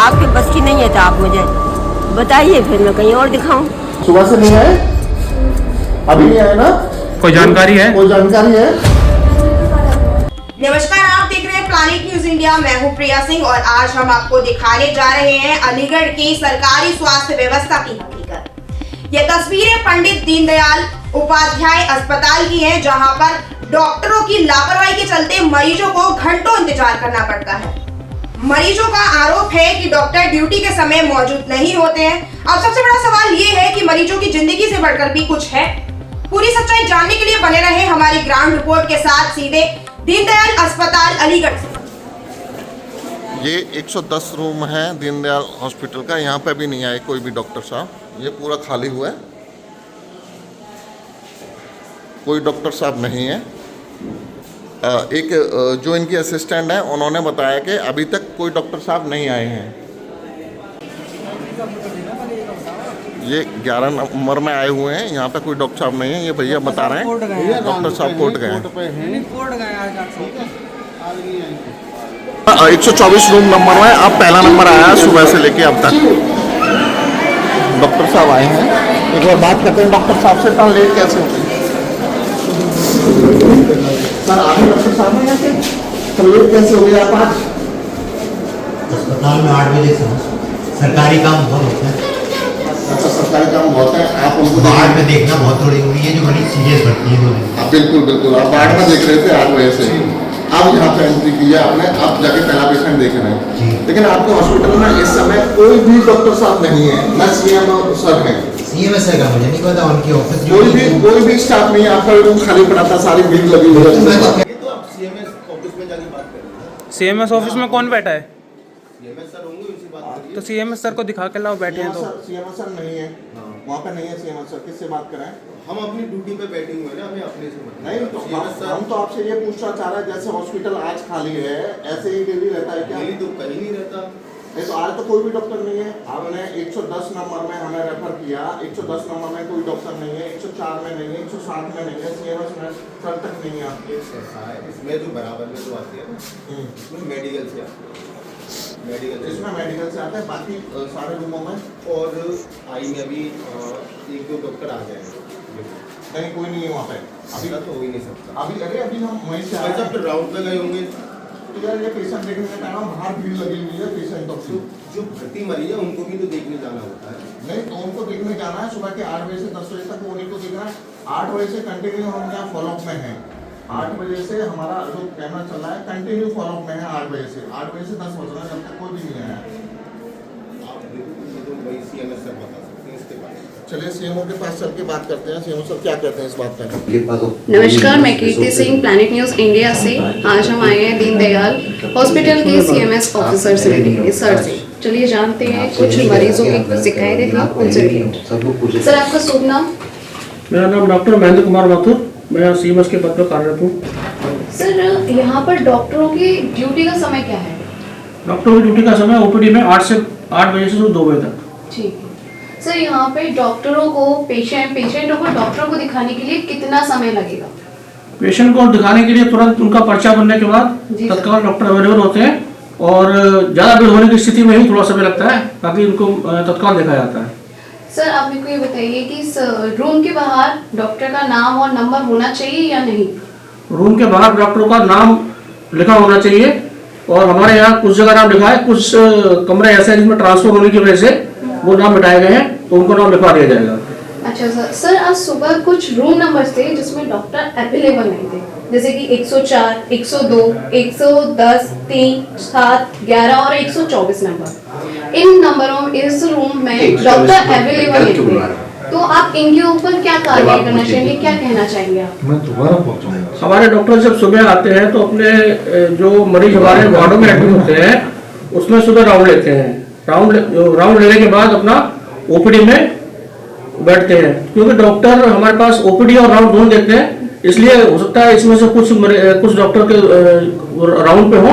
आपके बस की नहीं है तो आप मुझे बताइए, फिर मैं कहीं और दिखाऊं। सुबह से नहीं आए, अभी नहीं आए ना? कोई जानकारी है? कोई जानकारी है? नमस्कार, आप देख रहे हैं प्लानिट न्यूज इंडिया। मैं हूं प्रिया सिंह और आज हम आपको दिखाने जा रहे हैं अलीगढ़ की सरकारी स्वास्थ्य व्यवस्था की हकीकत। ये तस्वीरें पंडित दीनदयाल उपाध्याय अस्पताल की हैं, जहां पर डॉक्टरों की लापरवाही के चलते मरीजों को घंटों इंतजार करना पड़ता है। मरीजों का आरोप है कि डॉक्टर ड्यूटी के समय मौजूद नहीं होते हैं। अब सबसे बड़ा सवाल ये है कि मरीजों की जिंदगी से बढ़कर भी कुछ है। पूरी सच्चाई जानने के लिए बने रहे हमारी ग्राउंड रिपोर्ट के साथ सीधे दीनदयाल अस्पताल अलीगढ़ से। ये 110 रूम है दीनदयाल हॉस्पिटल का, यहाँ पे भी नहीं आए कोई भी डॉक्टर साहब। ये पूरा खाली हुआ है, कोई डॉक्टर साहब नहीं है। एक जो इनकी असिस्टेंट है उन्होंने बताया कि अभी तक कोई डॉक्टर साहब नहीं आए हैं। ये 11 नंबर में आए हुए हैं, यहाँ पे कोई डॉक्टर साहब नहीं है। ये भैया बता रहे हैं डॉक्टर साहब कोर्ट गए हैं। 124 रूम नंबर में अब पहला नंबर आया सुबह से लेके अब तक। डॉक्टर साहब आए हैं, एक बार बात करते हैं डॉक्टर साहब से। इतना लेट कैसे होते हैं सर? आगे डॉक्टर साहब हैं यहाँ से, तो लेट कैसे हो गए आप आज? अस्पताल में 8 बजे से सरकारी काम बहुत होता है। अच्छा, सरकारी काम बहुत है, आप उनको वार्ड में देखना बहुत थोड़ी हुई है, जो बड़ी सीरियस बढ़ती है। बिल्कुल बिल्कुल, आप वार्ड में देख रहे थे 8 बजे से। अब यहाँ पे एंट्री की है आपने, आप जाके पहला पेशेंट देख रहे हैं। लेकिन आपके हॉस्पिटल में इस समय कोई भी डॉक्टर साहब नहीं है, न सीएम सर है। सीएमएस सर का मुझे नहीं पता, उनकी ऑफिस कोई भी स्टाफ नहीं है। आपका रूम खाली पड़ा था, सारी भीड़ लगी हुई है। सीएमएस ऑफिस में कौन बैठा है? सीएमएस सर होंगे, उनसे बात करिए। तो सीएमएस सर को दिखा के लाओ, बैठे हैं तो। सीएमएस सर नहीं है, वहाँ पे नहीं है सीएमएस सर। किससे बात कराएं? हम अपनी ड्यूटी पे बैठे हुए हैं ना, हमें अपने से मतलब नहीं तो हम तो आपसे ये पूछना चाह रहे हैं, जैसे हॉस्पिटल आज खाली है ऐसे ही डेली रहता है क्या? डेली तो कहीं नहीं रहता। नहीं तो आज तो कोई भी डॉक्टर नहीं है। हमने 110 नंबर में हमें रेफर किया, 110 नंबर में कोई डॉक्टर नहीं है, 104 में नहीं है, 160 में नहीं है, सीएमएस में सर तक नहीं है आपके। ऐसा है, इसमें जो बराबर में जो आती है ना, इसमें मेडिकल से आती है। इसमें मेडिकल से आता है, बाकी सारे रूमों में और आई में अभी 1-2 डॉक्टर आ जाएंगे। नहीं, कोई नहीं है वहाँ पे अभी तो हो ही नहीं सकता। अभी हम वहीं से आए। जब राउंड पे गए होंगे तो यार ये पेशेंट देखने का टाइम, बाहर भीड़ लगी हुई है पेशेंटों की। जो भर्ती मरीज है उनको भी तो देखने जाना होता है। नहीं तो उनको देखने जाना है सुबह के 8 बजे से 10 बजे तक, उन्हीं को देखना है। 8 बजे से कंटिन्यू हम यहाँ फॉलोअप में हैं। 8 बजे से हमारा जो कैमरा चल रहा है कंटिन्यू फॉलोअप में है। 8 बजे से 10 बज रहा है, जब तक कोई भी नहीं आया। आप देखो तो भाई सीएमएस सर बता सकते हैं इसके बारे में। चलिए सीएमओ के पास चल के बात करते हैं। सीएमओ सर क्या कहते हैं इस बात पर? नमस्कार, मैं कीर्ति सिंह प्लानिट न्यूज इंडिया से। आज हम आए हैं दीनदयाल हॉस्पिटल के सीएमएस ऑफिसर से मिलेंगे सर से। चलिए जानते हैं कुछ मरीजों की शिकायतें थी उनसे रिलेटेड। सर आपका शुभ नाम? मेरा नाम डॉक्टर महेंद्र कुमार माथुर, मैं सीएमएस के पद पर कार्यरत हूँ। सर यहाँ पर डॉक्टरों की ड्यूटी का समय क्या है? डॉक्टरों की ड्यूटी का समय ओपीडी में 8 बजे से 2 बजे तक। ठीक है सर, यहाँ पे डॉक्टरों को पेशेंटों को डॉक्टरों को दिखाने के लिए कितना समय लगेगा? पेशेंट को दिखाने के लिए तुरंत उनका पर्चा बनने के बाद तत्काल डॉक्टर अवेलेबल होते हैं और ज़्यादा भीड़ होने की स्थिति में ही थोड़ा समय लगता है, बाकी उनको तत्काल देखा जाता है। सर आप मेरे को ये बताइए कि रूम के बाहर डॉक्टर का नाम और नंबर होना चाहिए या नहीं? रूम के बाहर डॉक्टरों का नाम लिखा होना चाहिए और हमारे यहाँ कुछ जगह नाम लिखा है, कुछ कमरे ऐसे हैं जिसमें ट्रांसफर होने की वजह से वो नाम मिटाए गए हैं, तो उनको नाम लिखवा दिया जाएगा। अच्छा सर, आज सुबह कुछ रूम नंबर थे जिसमें डॉक्टर अवेलेबल नहीं थे, जैसे कि 104, 102, 110, 3, 7, 11 और 124 नंबर। इन नंबरों इस रूम में डॉक्टर अवेलेबल नहीं थे, तो आप इनके ऊपर क्या कार्रवाई करना चाहेंगे, क्या कहना चाहेंगे आप? मैं दोबारा पहुंचूंगा। हमारे डॉक्टर जब सुबह आते हैं तो अपने जो मरीज हमारे वार्डों में एडमिट होते हैं उसमें सुबह राउंड लेते हैं। राउंड लेने के बाद अपना ओपीडी में बैठते हैं, क्योंकि डॉक्टर हमारे पास ओपीडी और राउंड दोनों देखते हैं, इसलिए हो सकता है इसमें से कुछ डॉक्टर के राउंड पे हो,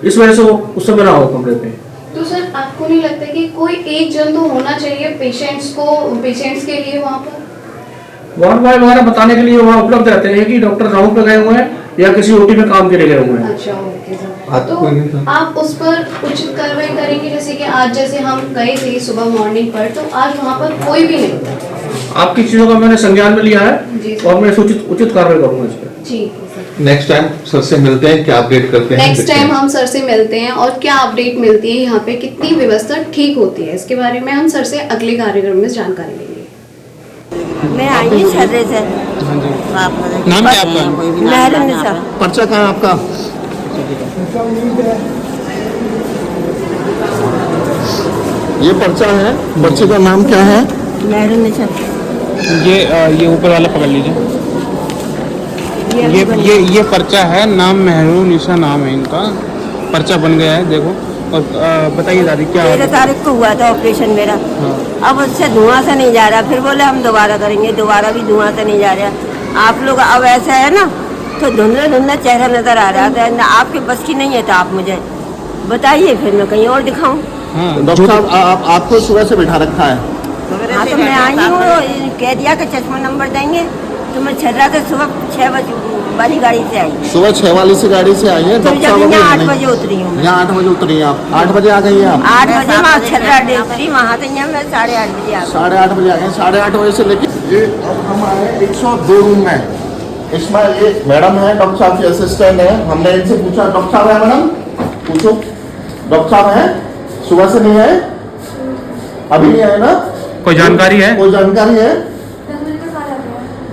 इस वजह से वो उस समय ना हो कमरे पे। तो सर आपको नहीं लगता कि कोई एक जन तो होना चाहिए पेशेंट्स के लिए वहाँ पर? वार्ड बॉय वगैरह बताने के लिए वहाँ उपलब्ध रहते हैं कि डॉक्टर राउंड पे गए हुए हैं, या किसी ओटी में काम के लिए गए हुए हैं। अच्छा ओके सर, तो आप उस पर उचित कार्रवाई करेंगे? जैसे कि आज जैसे हम गए थे सुबह मॉर्निंग पर, तो आज वहाँ पर कोई भी नहीं था। आपकी चीजों का मैंने संज्ञान में लिया जी है सर। और मैं उचित कार्रवाई करूंगा इस पर। ठीक है सर। नेक्स्ट टाइम सर से मिलते हैं, क्या अपडेट करते हैं? नेक्स्ट टाइम हम सर से मिलते हैं और क्या अपडेट मिलती है, यहाँ पे कितनी व्यवस्था ठीक होती है, इसके बारे में हम सर से अगले कार्यक्रम में जानकारी लेंगे। मैं आई हूँ छर्रे से। नाम क्या आपका? महरुनिसा। पर्चा कहाँ है आपका? ये पर्चा है, पर्चे का नाम क्या है? महरुनिसा। ये ऊपर वाला पकड़ लीजिए। ये पर्चा है, नाम महरुनिसा नाम है इनका, पर्चा बन गया है देखो। और बताइए दादी क्या 13 तारीख को हुआ था ऑपरेशन मेरा। अब उससे धुआं से नहीं जा रहा, फिर बोले हम दोबारा करेंगे, दोबारा भी धुआं से नहीं जा रहा। आप लोग अब ऐसा है ना, तो धुंधला धुंधला चेहरा नजर आ रहा था, आपके बस की नहीं है, तो आप मुझे बताइए, फिर मैं कहीं और दिखाऊं। डॉक्टर साहब आपको सुबह से बिठा रखा है। हाँ तो मैं आई हूँ, कह दिया कि चश्मा नंबर देंगे, तो मैं छर्रा से सुबह 6 बजे वाली गाड़ी से आई। सुबह 6 वाली से गाड़ी से आई है। तो डॉक्टर जब साहब यहाँ अभी 8 बजे उतरी हूँ। यहाँ 8 बजे उतरी हैं आप? 8 बजे आ गई हैं आप? 8 बजे वहाँ छर्रा डे उतरी, वहाँ से यहाँ मैं 8:30 बजे आ गई। 8:30 बजे आ गए। 8:30 बजे से लेके ये अब हम आए 102 रूम में। इसमें ये मैडम है, डॉक्टर साहब की असिस्टेंट है। हमने इनसे पूछा, डॉक्टर साहब है मैडम? पूछो, डॉक्टर साहब है? सुबह से नहीं आए? अभी नहीं आए ना? कोई जानकारी है? कोई जानकारी है?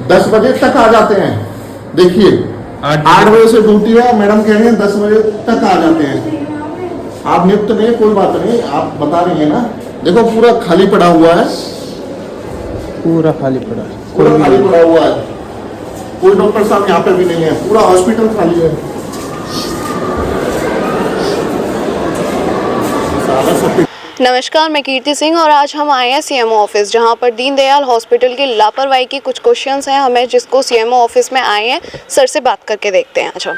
10 बजे तक आ जाते हैं। देखिए 8 बजे से ड्यूटी है, मैडम कह रही है 10 बजे तक आ जाते हैं। आप नियुक्त नहीं है, कोई बात नहीं, आप बता रही है ना। देखो पूरा खाली पड़ा हुआ है, पूरा खाली पड़ा है, पूरा खाली पड़ा हुआ है। कोई डॉक्टर साहब यहाँ पे भी नहीं है, पूरा हॉस्पिटल खाली है। सारा सब नमस्कार, मैं कीर्ति सिंह और आज हम आए हैं सीएमओ ऑफिस, जहां पर दीनदयाल हॉस्पिटल की लापरवाही की कुछ क्वेश्चंस हैं हमें, जिसको सीएमओ ऑफिस में आए हैं। सर से बात करके देखते हैं आज हम।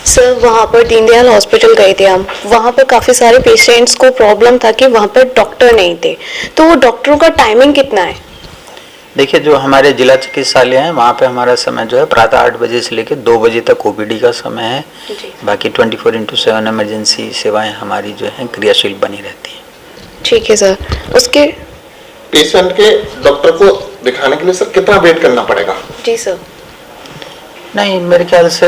सर वहाँ पर दीनदयाल हॉस्पिटल गए थे हम, वहाँ पर काफ़ी सारे पेशेंट्स को प्रॉब्लम था कि वहाँ पर डॉक्टर नहीं थे, तो वो डॉक्टरों का टाइमिंग कितना है? देखिए, जो हमारे जिला चिकित्सालय है वहाँ पे हमारा समय जो है प्रातः 8 बजे से लेकर 2 बजे तक ओपीडी का समय है। बाकी 24/7 इमरजेंसी सेवाएं हमारी जो है क्रियाशील बनी रहती हैं। ठीक है सर। उसके पेशेंट के डॉक्टर को दिखाने के लिए सर कितना वेट करना पड़ेगा? जी सर। नहीं, मेरे ख्याल से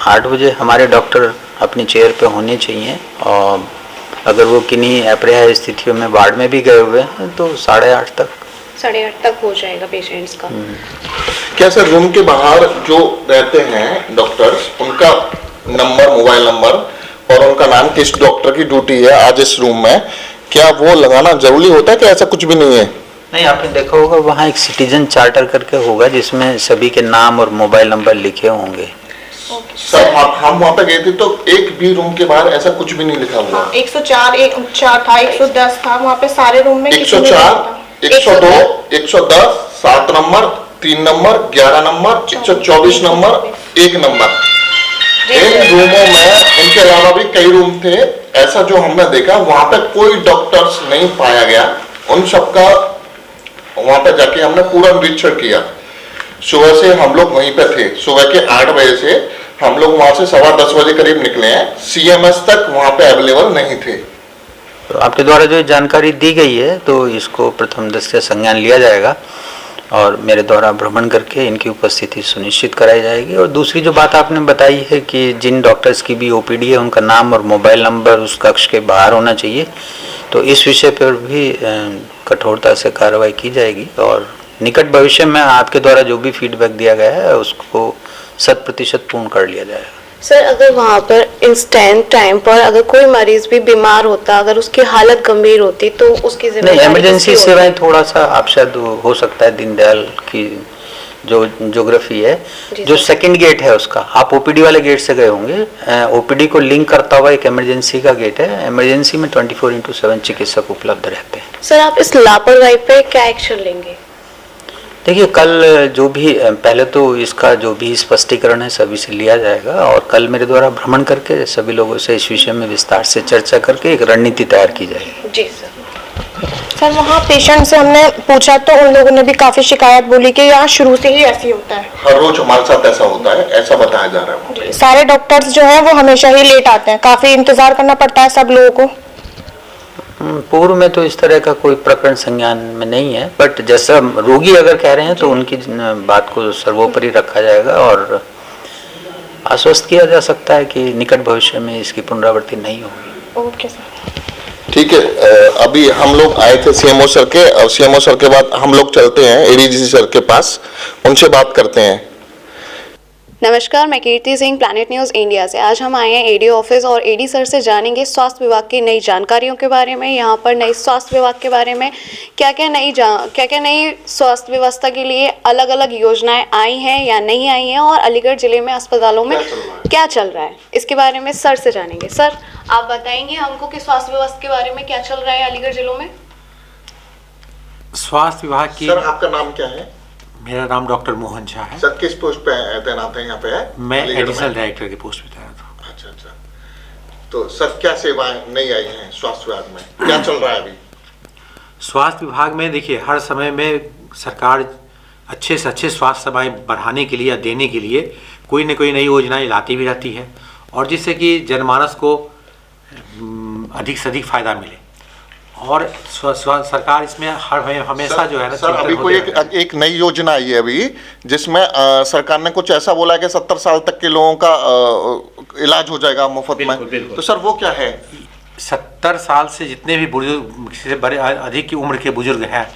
8 बजे हमारे डॉक्टर अपनी चेयर पे होने चाहिए, और अगर वो किन्हीं अपरिहार्य स्थितियों में वार्ड में भी गए हुए हैं तो 8:30 तक 8:30 तक हो जाएगा पेशेंट्स का। क्या सर रूम के बाहर जो रहते हैं डॉक्टर्स, उनका नंबर, मोबाइल नंबर और उनका नाम, किस डॉक्टर की ड्यूटी है आज इस रूम में, क्या वो लगाना जरूरी होता है कि ऐसा कुछ भी नहीं है? नहीं, आपने देखा होगा वहाँ एक सिटीजन चार्टर करके होगा जिसमें सभी के नाम और मोबाइल नंबर लिखे होंगे। सर हम वहाँ पे गए थे तो एक भी रूम के बाहर ऐसा कुछ भी नहीं लिखा हुआ। 104 था, 110 था, वहाँ पे सारे रूम में 104, 102, 110, 7 number, 3 number, 11 number, 124 number, 1 number. इन रूमों में इनके अलावा भी कई रूम थे। ऐसा जो हमने देखा वहाँ पे कोई डॉक्टर्स नहीं पाया गया। उन सबका वहाँ पे जाके हमने पूरा निरीक्षण किया। सुबह से हम लोग वहीं पे थे, सुबह के 8 बजे से हम लोग वहाँ से 10:15 बजे करीब निकले हैं। सीएमएस तक वहाँ पे अवेलेबल नहीं थे। तो आपके द्वारा जो जानकारी दी गई है तो इसको प्रथम दृष्टया संज्ञान लिया जाएगा और मेरे द्वारा भ्रमण करके इनकी उपस्थिति सुनिश्चित कराई जाएगी। और दूसरी जो बात आपने बताई है कि जिन डॉक्टर्स की भी ओपीडी है उनका नाम और मोबाइल नंबर उस कक्ष के बाहर होना चाहिए, तो इस विषय पर भी कठोरता से कार्रवाई की जाएगी और निकट भविष्य में आपके द्वारा जो भी फीडबैक दिया गया है उसको 100% पूर्ण कर लिया जाएगा। सर अगर वहाँ पर इंस्टेंट टाइम पर अगर कोई मरीज भी बीमार होता, अगर उसकी हालत गंभीर होती तो उसकी नहीं, इमरजेंसी सेवाएं थोड़ा सा आप शायद हो सकता है दीनदयाल की जो ज्योग्राफी है, जो सेकंड गेट है उसका, आप ओपीडी वाले गेट से गए होंगे, ओपीडी को लिंक करता हुआ एक इमरजेंसी का गेट है। इमरजेंसी में 24/7 चिकित्सक उपलब्ध रहते हैं। सर आप इस लापरवाही पे क्या एक्शन लेंगे? देखिए, कल जो भी पहले तो इसका जो भी स्पष्टीकरण है सभी से लिया जाएगा और कल मेरे द्वारा भ्रमण करके सभी लोगों से इस विषय में विस्तार से चर्चा करके एक रणनीति तैयार की जाएगी। जी सर। सर, वहाँ पेशेंट से हमने पूछा तो उन लोगों ने भी काफी शिकायत बोली कि यहाँ शुरू से ही ऐसे ही होता है, हर रोज हमारे साथ ऐसा होता है, ऐसा बताया जा रहा है। सारे डॉक्टर्स जो हैं वो हमेशा ही लेट आते हैं, काफी इंतजार करना पड़ता है सब लोगों को। पूर्व में तो इस तरह का कोई प्रकरण संज्ञान में नहीं है, बट जैसा रोगी अगर कह रहे हैं तो उनकी बात को सर्वोपरि रखा जाएगा और आश्वस्त किया जा सकता है कि निकट भविष्य में इसकी पुनरावृत्ति नहीं होगी। ओके सर, ठीक है। अभी हम लोग आए थे सीएमओ सर के, और सीएमओ सर के बाद हम लोग चलते हैं एडीजी सर के पास, उनसे बात करते हैं। नमस्कार, मैं कीर्ति सिंह, प्लैनेट न्यूज़ इंडिया से। आज हम आए हैं एडी ऑफिस और एडी सर से जानेंगे स्वास्थ्य विभाग की नई जानकारियों के बारे में। यहाँ पर नई स्वास्थ्य विभाग के बारे में क्या क्या नई स्वास्थ्य व्यवस्था के लिए अलग अलग योजनाएं आई हैं या नहीं आई हैं, और अलीगढ़ जिले में अस्पतालों में क्या चल रहा है, इसके बारे में सर से जानेंगे। सर, आप बताएंगे हमको कि स्वास्थ्य व्यवस्था के बारे में क्या चल रहा है अलीगढ़ जिलों में? स्वास्थ्य विभाग की। सर, आपका नाम क्या है? मेरा नाम डॉक्टर मोहन झा है। सर, किस पोस्ट पे तैनात है यहाँ पे? है मैं एडिशनल डायरेक्टर की पोस्ट पे तैनात हूँ। अच्छा अच्छा। तो सर, क्या सेवाएं नई आई हैं स्वास्थ्य विभाग में, क्या चल रहा है अभी? स्वास्थ्य विभाग में देखिए, हर समय में सरकार अच्छे से अच्छे स्वास्थ्य सेवाएं बढ़ाने के लिए या देने के लिए कोई न कोई नई योजनाएं लाती भी रहती है, और जिससे कि जनमानस को अधिक से अधिक फायदा मिले, और सरकार इसमें हमेशा जो है ना। सर, अभी कोई एक नई योजना आई है अभी, जिसमें सरकार ने कुछ ऐसा बोला है कि 70 साल तक के लोगों का इलाज हो जाएगा मुफ्त में। तो सर, वो क्या है? 70 साल से जितने भी बुजुर्ग से बड़े अधिक की उम्र के बुजुर्ग हैं,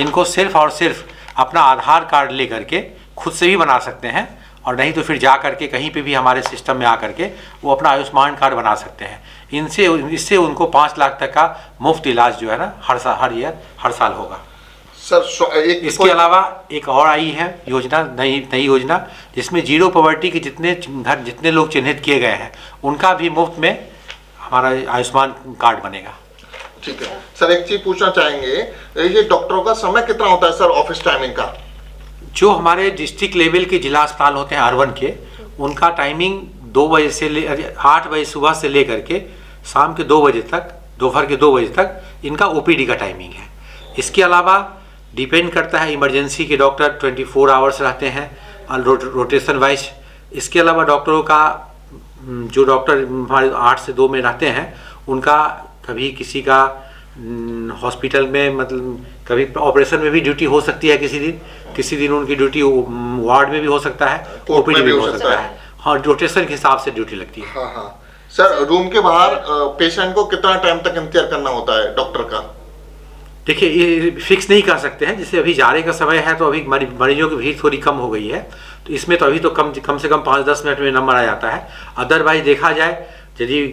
इनको सिर्फ और सिर्फ अपना आधार कार्ड ले करके खुद से भी बना सकते हैं, और नहीं तो फिर जा करके कहीं पे भी हमारे सिस्टम में आ करके वो अपना आयुष्मान कार्ड बना सकते हैं। इससे उनको 5 लाख तक का मुफ्त इलाज जो है ना हर साल होगा। सर, इसके अलावा एक और आई है योजना, नई योजना, जिसमें जीरो पॉवर्टी के जितने लोग चिन्हित किए गए हैं उनका भी मुफ्त में हमारा आयुष्मान कार्ड बनेगा। ठीक है। सर, एक चीज पूछना चाहेंगे, ये डॉक्टरों का समय कितना होता है सर, ऑफिस टाइमिंग का? जो हमारे डिस्ट्रिक्ट लेवल के जिला अस्पताल होते हैं अर्बन के, उनका टाइमिंग 2 बजे से 8 बजे सुबह से लेकर के शाम के 2 बजे तक, दोपहर के 2 बजे तक इनका ओपीडी का टाइमिंग है। इसके अलावा डिपेंड करता है, इमरजेंसी के डॉक्टर 24 आवर्स रहते हैं रोटेशन वाइज। इसके अलावा डॉक्टरों का जो डॉक्टर हमारे 8 से 2 में रहते हैं, उनका कभी किसी का हॉस्पिटल में मतलब कभी ऑपरेशन में भी ड्यूटी हो सकती है, किसी दिन उनकी ड्यूटी वार्ड में भी हो सकता है, ओपीडी में भी हो सकता है। हाँ, रोटेशन के हिसाब से ड्यूटी लगती है। हाँ हाँ। सर, रूम के बाहर पेशेंट को कितना टाइम तक इंतजार करना होता है डॉक्टर का? देखिए, ये फिक्स नहीं कर सकते हैं। जैसे अभी जाने का समय है तो अभी मरीजों की भीड़ थोड़ी कम हो गई है, तो इसमें तो अभी तो कम से कम 5-10 मिनट में नंबर आ जाता है। अदरवाइज देखा जाए, यदि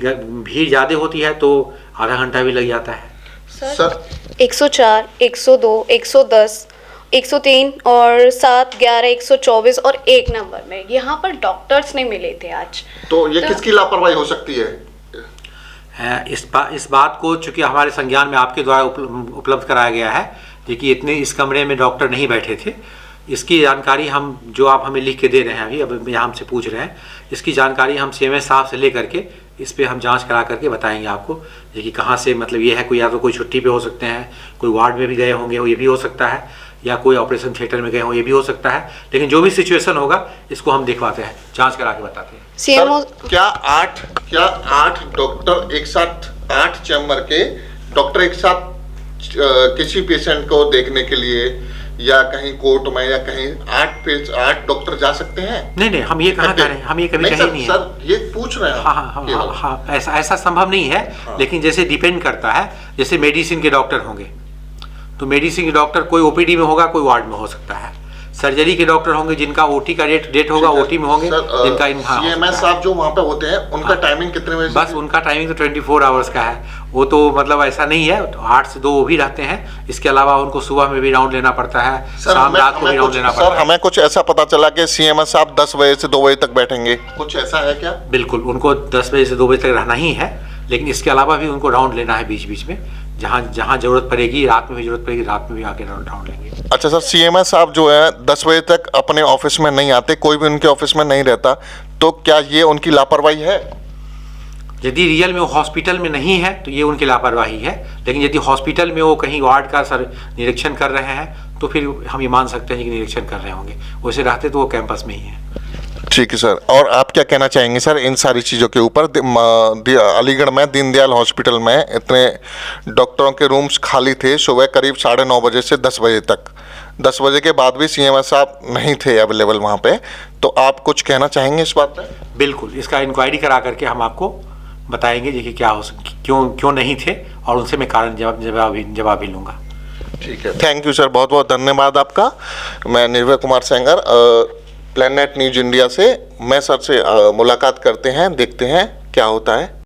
भीड़ ज़्यादा होती है तो आधा घंटा भी लग जाता है। सर, 104, 102, 110, 103 और 7, 11, 124 और 1 नंबर में यहाँ पर डॉक्टर्स नहीं मिले थे आज। तो ये किसकी लापरवाही हो सकती है? इस बात को चूंकि हमारे संज्ञान में आपके द्वारा उपलब्ध कराया गया है, देखिए इतने इस कमरे में डॉक्टर नहीं बैठे थे। इसकी जानकारी हम जो आप हमें लिख के दे रहे हैं, अब यहाँ हमसे पूछ रहे हैं, इसकी जानकारी हम सीएमएस साहब से ले करके इस पे हम जांच करा करके बताएंगे आपको कि कहाँ से, मतलब ये है कोई, या तो कोई छुट्टी पे हो सकते हैं, कोई वार्ड में भी गए होंगे ये भी हो सकता है, या कोई ऑपरेशन थिएटर में गए हों ये भी हो सकता है। लेकिन जो भी सिचुएशन होगा इसको हम दिखवाते हैं, जांच करा के बताते हैं। सीएमओ, क्या 8 डॉक्टर एक साथ, 8 चैम्बर के डॉक्टर एक साथ किसी पेशेंट को देखने के लिए या कहीं कोर्ट में या कहीं 8 डॉक्टर जा सकते हैं? नहीं, हम ये कहाँ कह रहे हैं, हम ये कभी कहे नहीं है सर, ये पूछ रहे हैं। हाँ, ऐसा संभव नहीं है। हाँ। लेकिन जैसे डिपेंड करता है, जैसे मेडिसिन के डॉक्टर होंगे तो मेडिसिन के डॉक्टर कोई ओपीडी में होगा, कोई वार्ड में हो सकता है। सर्जरी के डॉक्टर होंगे जिनका ओटी का डेट होगा, ओटी में होंगे। जिनका सीएमएस साहब जो वहाँ पे होते हैं उनका टाइमिंग कितने बजे? बस उनका टाइमिंग तो 24 आवर्स का है। वो तो मतलब ऐसा नहीं है, 8 से 2 वो भी रहते हैं। इसके अलावा उनको सुबह में भी राउंड लेना पड़ता है, शाम रात को भी राउंड लेना पड़ता है। हमें कुछ ऐसा पता चला कि सीएमएस साहब 10 बजे से 2 बजे तक बैठेंगे, कुछ ऐसा है क्या? बिल्कुल, उनको 10 बजे से 2 बजे तक रहना ही है, लेकिन इसके अलावा भी उनको राउंड लेना है बीच बीच में, जहाँ जहाँ जरूरत पड़ेगी, रात में भी जरूरत पड़ेगी, रात में भी आके राउंड लेंगे। अच्छा सर, सीएमएस साहब जो है 10 बजे तक अपने ऑफिस में नहीं आते, कोई भी उनके ऑफिस में नहीं रहता, तो क्या ये उनकी लापरवाही है? यदि रियल में वो हॉस्पिटल में नहीं है तो ये उनकी लापरवाही है, लेकिन यदि हॉस्पिटल में वो कहीं वार्ड का निरीक्षण कर रहे हैं तो फिर हम ये मान सकते हैं कि निरीक्षण कर रहे होंगे। वैसे रहते तो वो कैंपस में ही है। ठीक है सर, और आप क्या कहना चाहेंगे सर इन सारी चीज़ों के ऊपर? अलीगढ़ में दीनदयाल हॉस्पिटल में इतने डॉक्टरों के रूम्स खाली थे सुबह करीब 9:30 बजे से 10 बजे तक, 10 बजे के बाद भी सीएमएस साहब नहीं थे अवेलेबल वहाँ पे, तो आप कुछ कहना चाहेंगे इस बात पर? बिल्कुल, इसका इंक्वायरी करा करके हम आपको बताएंगे कि क्या हो क्यों नहीं थे, और उनसे मैं कारण जवाब भी लूँगा। ठीक है, थैंक यू सर, बहुत बहुत धन्यवाद आपका। मैं निर्भय Kumar Sengar, planet news India से। मैं सर से मुलाकात करते हैं, देखते हैं क्या होता है।